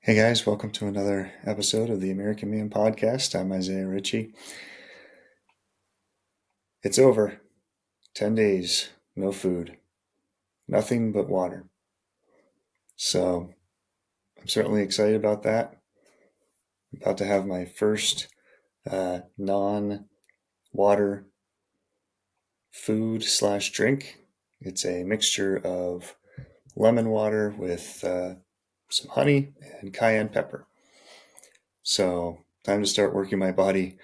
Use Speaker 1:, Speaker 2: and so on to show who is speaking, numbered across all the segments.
Speaker 1: Hey guys, welcome to another episode of the American Man Podcast. I'm Isaiah Ritchie. It's over. 10 days, no food, nothing but water. So I'm certainly excited about that. I'm about to have my first non-water food slash drink. It's a mixture of lemon water with some honey and cayenne pepper. So time to start working my body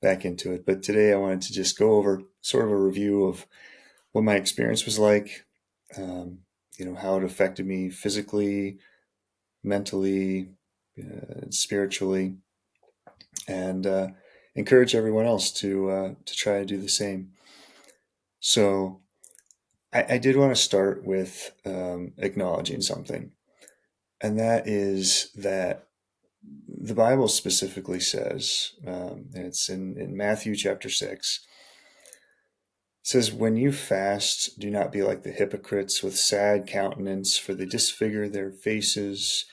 Speaker 1: back into it. But today I wanted to just go over sort of a review of what my experience was like, um, how it affected me physically, mentally, spiritually, and encourage everyone else to try to do the same. So I did want to start with acknowledging something, and that is that the Bible specifically says, and it's in Matthew chapter 6. It says, "When you fast, do not be like the hypocrites with sad countenance, for they disfigure their faces,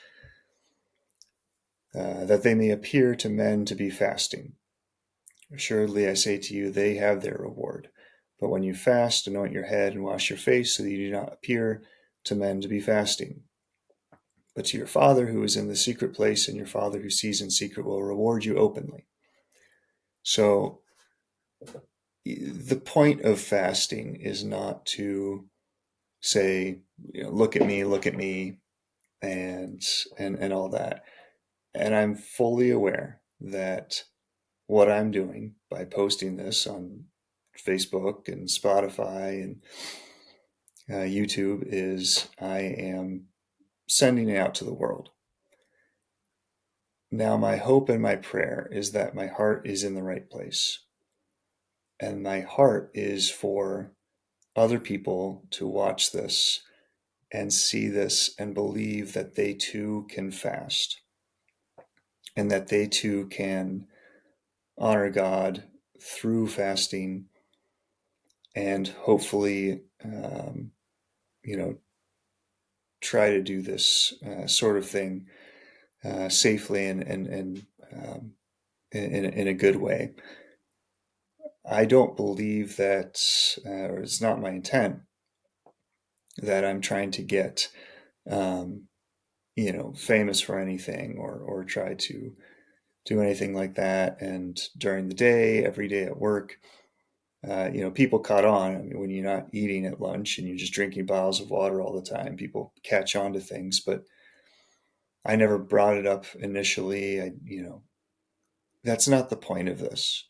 Speaker 1: that they may appear to men to be fasting. Assuredly, I say to you, they have their reward. But when you fast, anoint your head and wash your face, so that you do not appear to men to be fasting, but to your Father who is in the secret place, and your Father who sees in secret will reward you openly." So the point of fasting is not to say, look at me, and and all that. And I'm fully aware that what I'm doing by posting this on Facebook and Spotify and YouTube is I am sending it out to the world. Now, my hope and my prayer is that my heart is in the right place. And my heart is for other people to watch this and see this and believe that they too can fast and that they too can honor God through fasting and hopefully, you know, try to do this sort of thing safely and in a good way. I don't believe that, or it's not my intent, that I'm trying to get, um, famous for anything or try to do anything like that. And during the day, every day at work, people caught on. I mean, when you're not eating at lunch and you're just drinking bottles of water all the time, people catch on to things. But I never brought it up initially. That's not the point of this.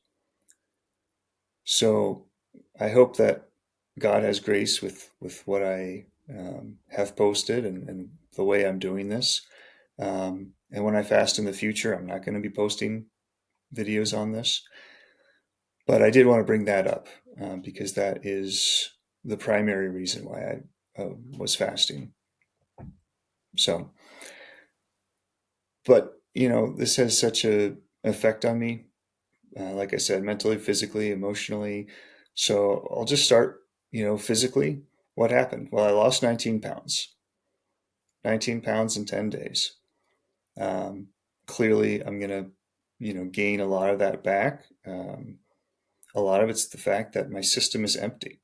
Speaker 1: So I hope that God has grace with what I have posted and the way I'm doing this. And when I fast in the future, I'm not going to be posting videos on this. But I did want to bring that up because that is the primary reason why I was fasting. So, but this has such a effect on me. Like I said, mentally, physically, emotionally. So I'll just start. Physically, what happened? Well, I lost 19 pounds. 19 pounds in 10 days. Um, Clearly, I'm gonna, gain a lot of that back. A lot of it's the fact that my system is empty.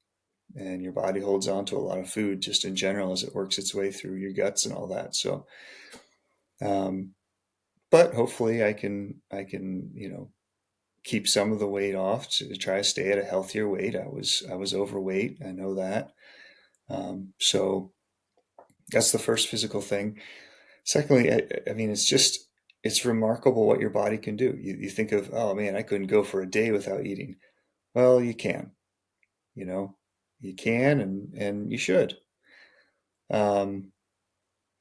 Speaker 1: And your body holds on to a lot of food just in general as it works its way through your guts and all that. So, um, but hopefully I can keep some of the weight off to try to stay at a healthier weight. I was overweight. I know that. So that's the first physical thing. Secondly, I mean, it's remarkable what your body can do. You think of, oh man, I couldn't go for a day without eating. Well, you can, you know, you can and you should. Um,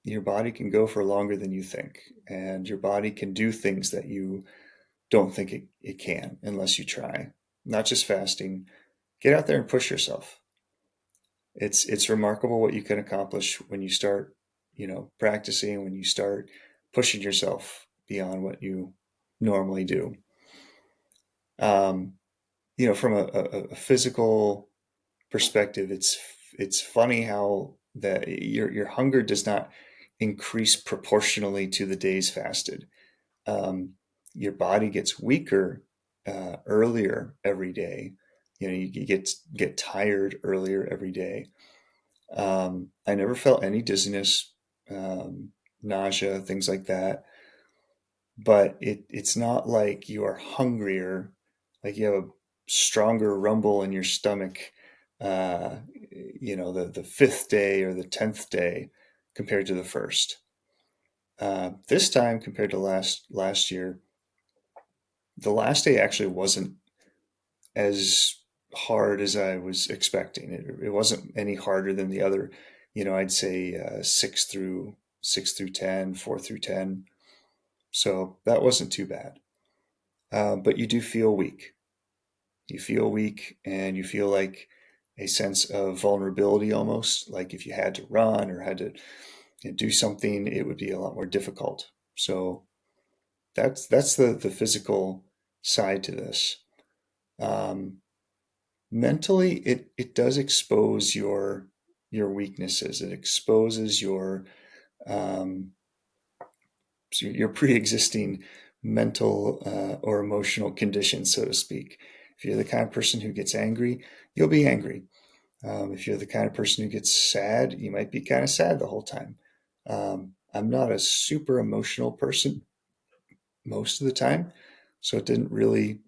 Speaker 1: your body can go for longer than you think, and your body can do things that you don't think it can unless you try. Not just fasting. Get out there and push yourself. It's remarkable what you can accomplish when you start, practicing, when you start pushing yourself beyond what you normally do. Um, from a physical perspective, it's funny how that your hunger does not. increase proportionally to the days fasted. Um, your body gets weaker earlier every day. You get tired earlier every day. I never felt any dizziness, nausea, things like that. But it's not like you are hungrier, like you have a stronger rumble in your stomach, uh, the fifth day or the 10th day compared to the first. This time compared to last year, the last day actually wasn't as hard as I was expecting. It wasn't any harder than the other. I'd say 6 through 10, 4 through 10. So that wasn't too bad. But you do feel weak. You feel weak, and you feel like a sense of vulnerability almost. Like if you had to run or had to do something, it would be a lot more difficult. So that's the physical side to this. Um, Mentally, it does expose your weaknesses. It exposes um, your pre-existing mental or emotional conditions, so to speak. If you're the kind of person who gets angry, you'll be angry. If you're the kind of person who gets sad, you might be kind of sad the whole time. I'm not a super emotional person most of the time, so it didn't really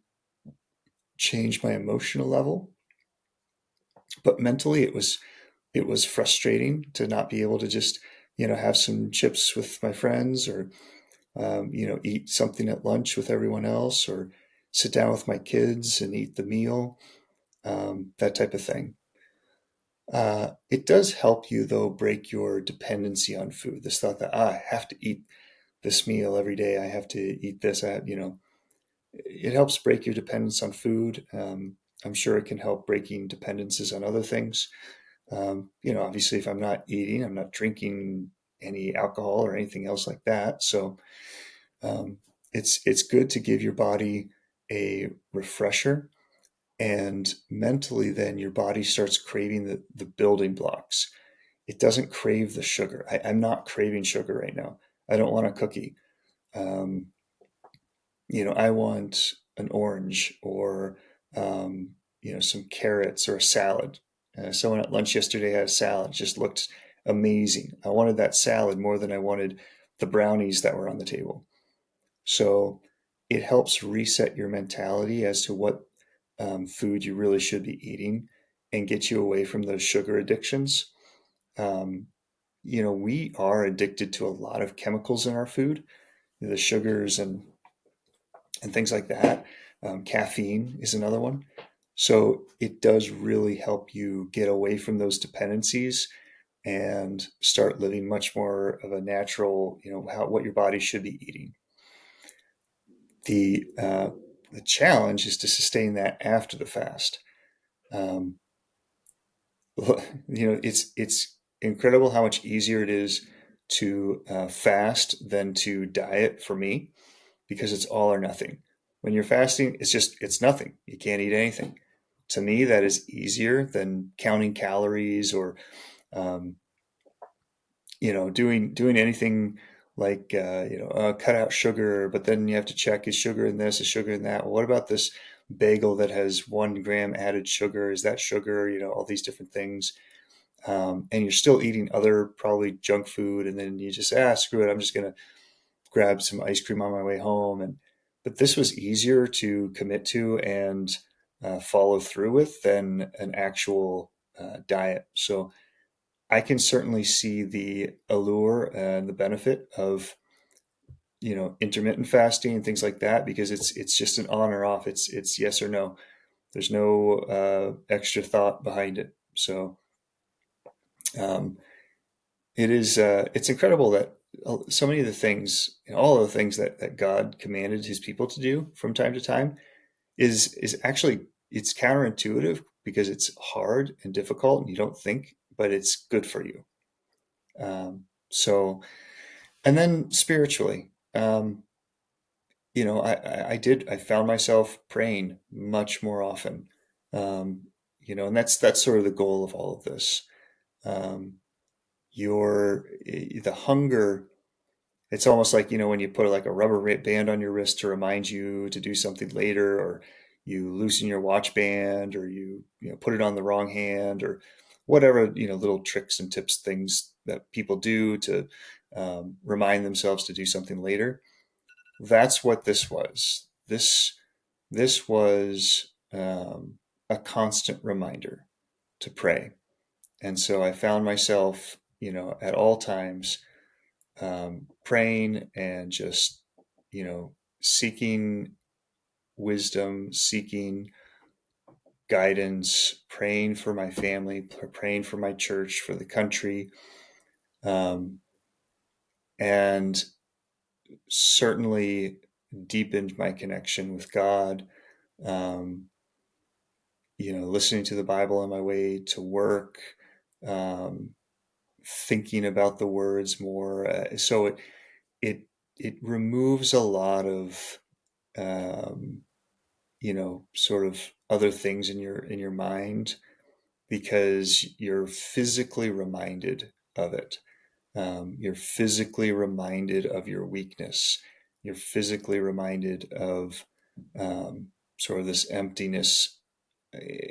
Speaker 1: change my emotional level. But mentally, it was frustrating to not be able to just have some chips with my friends, or eat something at lunch with everyone else, or sit down with my kids and eat the meal, that type of thing. It does help you, though, break your dependency on food. This thought that, I have to eat this meal every day. I have to eat this. It helps break your dependence on food. I'm sure it can help breaking dependencies on other things. Obviously, if I'm not eating, I'm not drinking any alcohol or anything else like that. So um, it's good to give your body a refresher, and mentally, then your body starts craving the building blocks. It doesn't crave the sugar. I'm not craving sugar right now. I don't want a cookie. Um, I want an orange, or some carrots or a salad. Someone at lunch yesterday had a salad, just looked amazing. I wanted that salad more than I wanted the brownies that were on the table. So it helps reset your mentality as to what food you really should be eating, and get you away from those sugar addictions. Um, we are addicted to a lot of chemicals in our food, the sugars and things like that. Caffeine is another one. So it does really help you get away from those dependencies and start living much more of a natural, what your body should be eating. The challenge is to sustain that after the fast. Um, it's incredible how much easier it is to fast than to diet for me, because it's all or nothing. When you're fasting, it's nothing. You can't eat anything. To me, that is easier than counting calories, or um, doing anything like cut out sugar. But then you have to check, is sugar in this, is sugar in that. Well, what about this bagel that has 1 gram added sugar? Is that sugar? All these different things. And you're still eating other probably junk food, and then you just screw it. I'm just gonna grab some ice cream on my way home. But this was easier to commit to and follow through with than an actual diet. So I can certainly see the allure and the benefit of intermittent fasting and things like that, because it's just an on or off. It's yes or no. There's no extra thought behind it. So um, it's incredible that so many of the things, all of the things that God commanded his people to do from time to time, is actually, it's counterintuitive, because it's hard and difficult and you don't think, but it's good for you. So, and then spiritually, I found myself praying much more often. And that's sort of the goal of all of this. Um, the hunger. It's almost like, when you put like a rubber band on your wrist to remind you to do something later, or you loosen your watch band, or you put it on the wrong hand, or whatever, little tricks and tips, things that people do to remind themselves to do something later. That's what this was. This was a constant reminder to pray. And so I found myself, at all times, praying and just, seeking wisdom, seeking guidance, praying for my family, praying for my church, for the country, um, and certainly deepened my connection with God. Um, Listening to the Bible on my way to work, um, thinking about the words more. So it it removes a lot of sort of other things in your mind, because you're physically reminded of it. You're physically reminded of your weakness. You're physically reminded of sort of this emptiness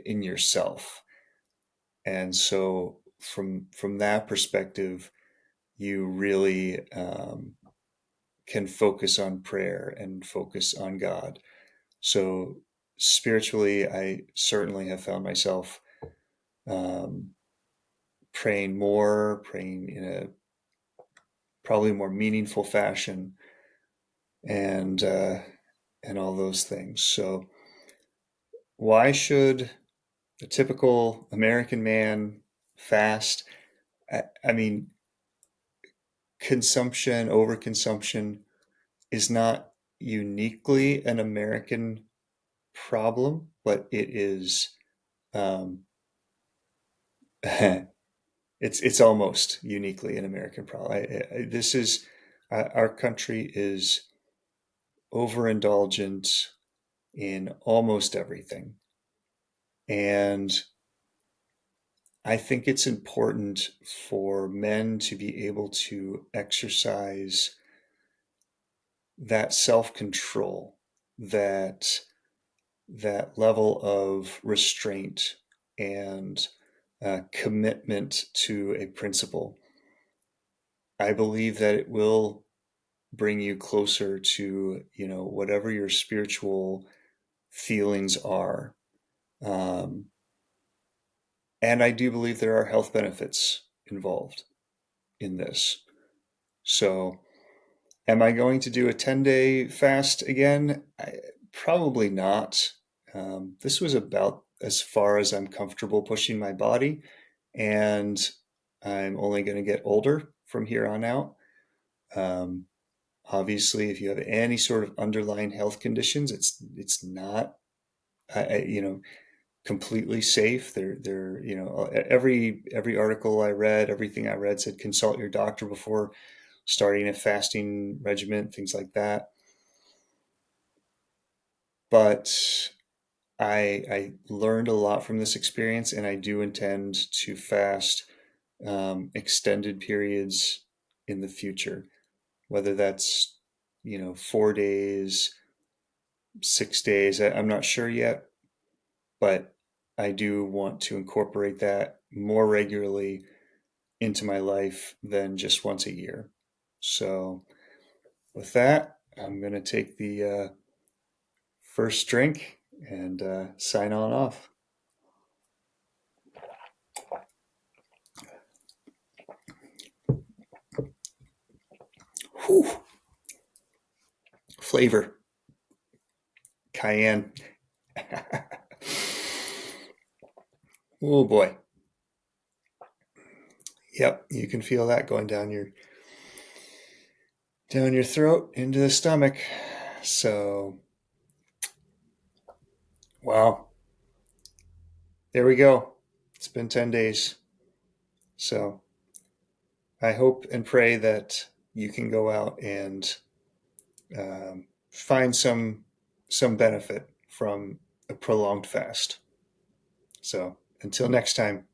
Speaker 1: in yourself. And so from that perspective, you really can focus on prayer and focus on God. So spiritually, I certainly have found myself um, praying in a probably more meaningful fashion, and all those things. So why should a typical American man fast? I mean, overconsumption is not uniquely an American problem, but it is. Um, it's almost uniquely an American problem. This is our country is overindulgent in almost everything, and I think it's important for men to be able to exercise that self-control, that that level of restraint and commitment to a principle. I believe that it will bring you closer to, whatever your spiritual feelings are. Um, and I do believe there are health benefits involved in this. So, am I going to do a 10-day fast again? Probably not. This was about as far as I'm comfortable pushing my body, and I'm only going to get older from here on out. Um, Obviously, if you have any sort of underlying health conditions, it's not, completely safe. They're every article I read, everything I read said consult your doctor before starting a fasting regimen, things like that. But I learned a lot from this experience, and I do intend to fast extended periods in the future, whether that's 4 days, 6 days. I'm not sure yet, but I do want to incorporate that more regularly into my life than just once a year. So with that, I'm going to take the first drink and sign on off. Whew. Flavor, cayenne. Oh boy. Yep, you can feel that going down your throat into the stomach. So, wow. There we go. It's been 10 days. So, I hope and pray that you can go out and find some benefit from a prolonged fast. So, until next time.